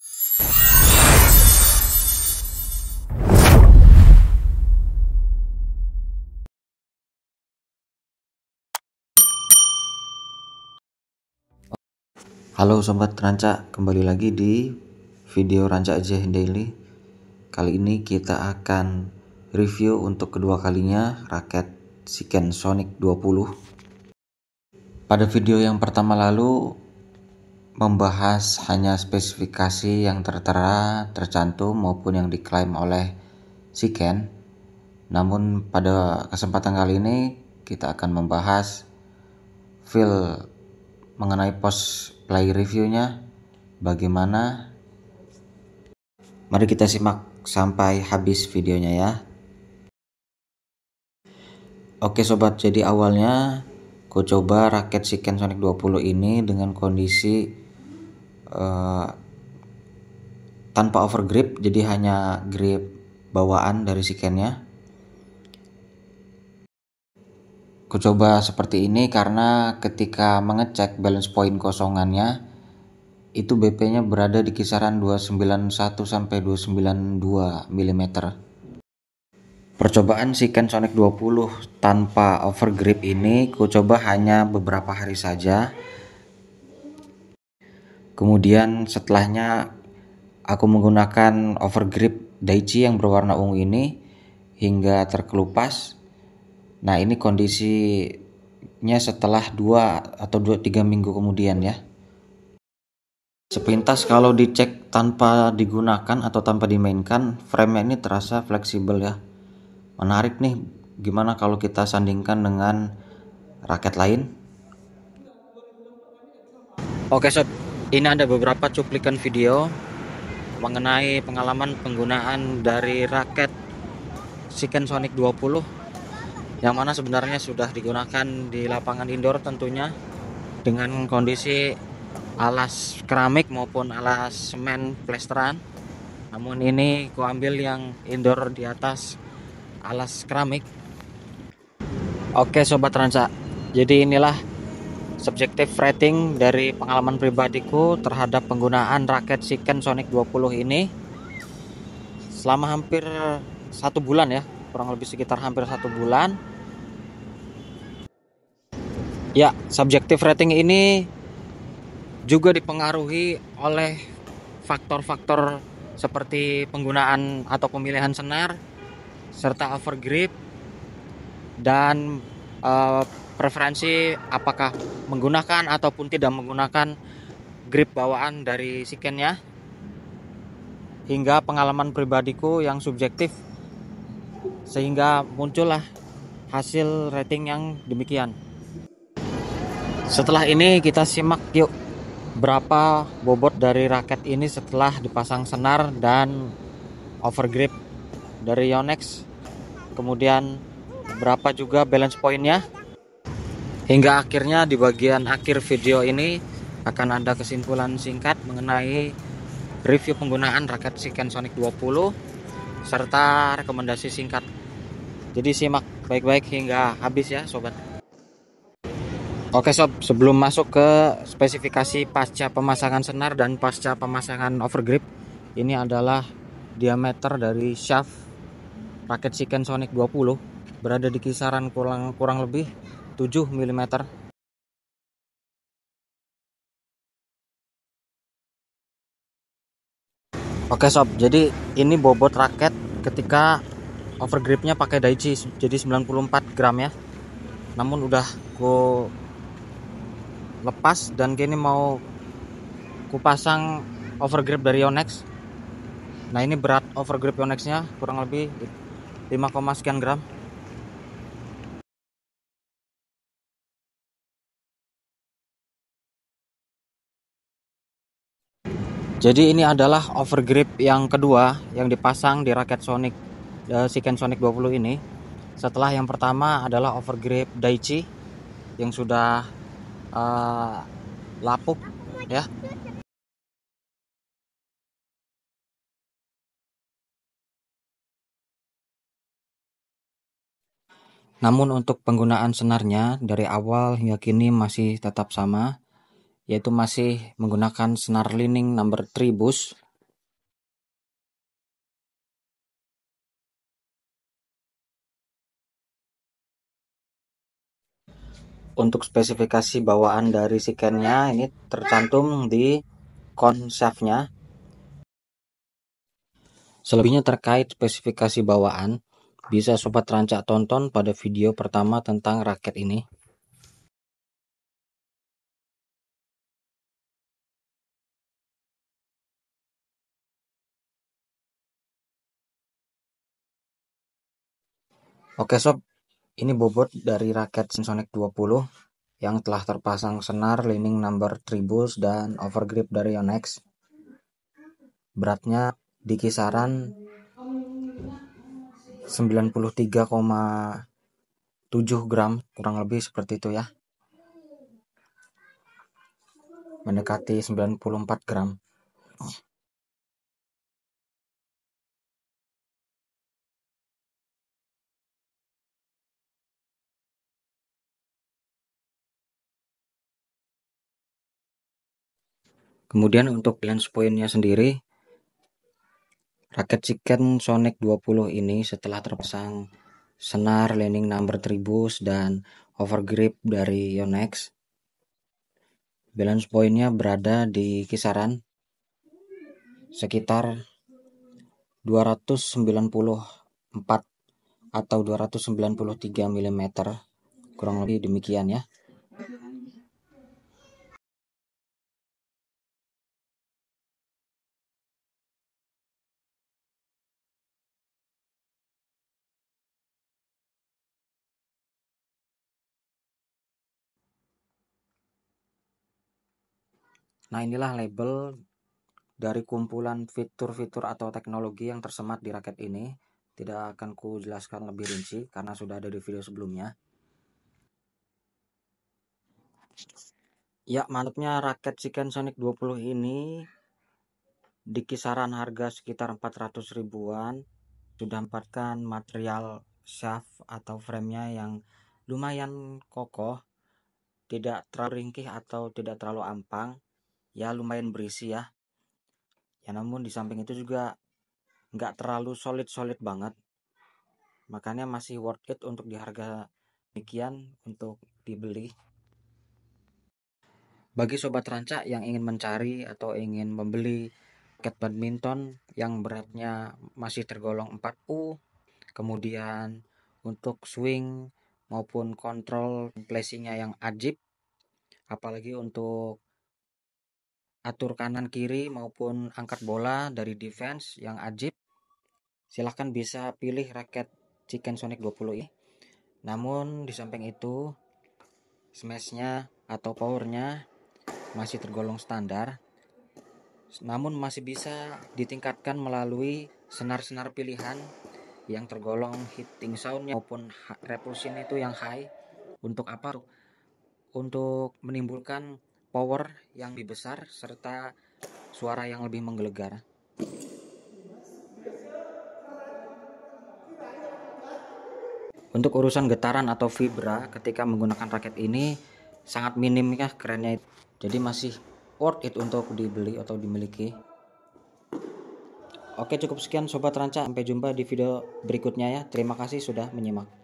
Halo Sobat Ranca, kembali lagi di video Ranca aja Daily. Kali ini kita akan review untuk kedua kalinya raket Shiken Sonic 20. Pada video yang pertama lalu membahas hanya spesifikasi yang tertera, tercantum maupun yang diklaim oleh Shiken. Namun pada kesempatan kali ini kita akan membahas feel mengenai post play reviewnya bagaimana. Mari kita simak sampai habis videonya ya. Oke sobat, jadi awalnya ku coba raket Shiken Sonic 20 ini dengan kondisi tanpa overgrip, jadi hanya grip bawaan dari Shikennya. Ku coba seperti ini karena ketika mengecek balance point kosongannya itu BP-nya berada di kisaran 291 sampai 292 mm. Percobaan Shiken Sonic 20 tanpa overgrip ini ku coba hanya beberapa hari saja. Kemudian setelahnya aku menggunakan overgrip Daichi yang berwarna ungu ini hingga terkelupas. Nah, ini kondisinya setelah 2 atau 3 minggu kemudian ya. Sepintas kalau dicek tanpa digunakan atau tanpa dimainkan, frame ini terasa fleksibel ya. Menarik nih, gimana kalau kita sandingkan dengan raket lain? Oke sob, ini ada beberapa cuplikan video mengenai pengalaman penggunaan dari raket Shiken Sonic 20 yang mana sebenarnya sudah digunakan di lapangan indoor tentunya dengan kondisi alas keramik maupun alas semen plesteran. Namun ini ku ambil yang indoor di atas alas keramik. Oke sobat Ranca, jadi inilah subjective rating dari pengalaman pribadiku terhadap penggunaan raket Shiken Sonic 20 ini selama hampir 1 bulan ya, kurang lebih sekitar hampir 1 bulan ya. Subjective rating ini juga dipengaruhi oleh faktor-faktor seperti penggunaan atau pemilihan senar serta overgrip dan preferensi apakah menggunakan ataupun tidak menggunakan grip bawaan dari Shikennya, hingga pengalaman pribadiku yang subjektif sehingga muncullah hasil rating yang demikian. Setelah ini kita simak yuk berapa bobot dari raket ini setelah dipasang senar dan overgrip dari Yonex, kemudian berapa juga balance pointnya. Hingga akhirnya di bagian akhir video ini akan ada kesimpulan singkat mengenai review penggunaan raket Shiken Sonic 20 serta rekomendasi singkat. Jadi simak baik-baik hingga habis ya sobat. Oke sob, sebelum masuk ke spesifikasi pasca pemasangan senar dan pasca pemasangan overgrip, ini adalah diameter dari shaft raket Shiken Sonic 20 berada di kisaran kurang lebih 7 mm. Oke sob, jadi ini bobot raket ketika overgripnya pakai Daichi, jadi 94 gram ya. Namun udah ku lepas dan kini mau ku pasang overgrip dari Yonex. Nah, ini berat overgrip Yonexnya kurang lebih 5, sekian gram. Jadi ini adalah overgrip yang kedua yang dipasang di raket Shiken Sonic 20 ini. Setelah yang pertama adalah overgrip Daichi yang sudah lapuk ya. Namun untuk penggunaan senarnya dari awal hingga kini masih tetap sama, yaitu masih menggunakan senar Li-Ning number 3 Boost Untuk spesifikasi bawaan dari Shiken-nya ini tercantum di konsepnya. Selebihnya terkait spesifikasi bawaan, bisa Sobat Rancak tonton pada video pertama tentang raket ini. Oke sob, ini bobot dari raket Sonic 20 yang telah terpasang senar, leaning number tribus, dan overgrip dari Yonex. Beratnya di kisaran 93,7 gram, kurang lebih seperti itu ya. Mendekati 94 gram. Kemudian untuk balance point-nya sendiri, raket Shiken Sonic 20 ini setelah terpasang senar, leaning number tribus, dan overgrip dari Yonex, balance point-nya berada di kisaran sekitar 294 atau 293 mm, kurang lebih demikian ya. Nah, inilah label dari kumpulan fitur-fitur atau teknologi yang tersemat di raket ini. Tidak akan ku jelaskan lebih rinci karena sudah ada di video sebelumnya. Ya, mantapnya raket Shiken Sonic 20 ini di kisaran harga sekitar 400 ribuan. Sudah mendapatkan material shaft atau framenya yang lumayan kokoh, tidak terlalu ringkih atau tidak terlalu ampang, ya lumayan berisi ya. Ya namun di samping itu juga nggak terlalu solid banget, makanya masih worth it untuk di harga demikian untuk dibeli. Bagi sobat rancak yang ingin mencari atau ingin membeli raket badminton yang beratnya masih tergolong 4U, kemudian untuk swing maupun kontrol placingnya yang ajib, apalagi untuk atur kanan kiri maupun angkat bola dari defense yang ajib, silahkan bisa pilih raket Shiken Sonic 20 ini. Namun di samping itu smashnya atau powernya masih tergolong standar, namun masih bisa ditingkatkan melalui senar-senar pilihan yang tergolong hitting soundnya maupun repulsion itu yang high. Untuk apa? Untuk menimbulkan power yang lebih besar serta suara yang lebih menggelegar. Untuk urusan getaran atau vibra ketika menggunakan raket ini sangat minim ya, kerennya. Jadi masih worth it untuk dibeli atau dimiliki. Oke, cukup sekian sobat rancak, sampai jumpa di video berikutnya ya. Terima kasih sudah menyimak.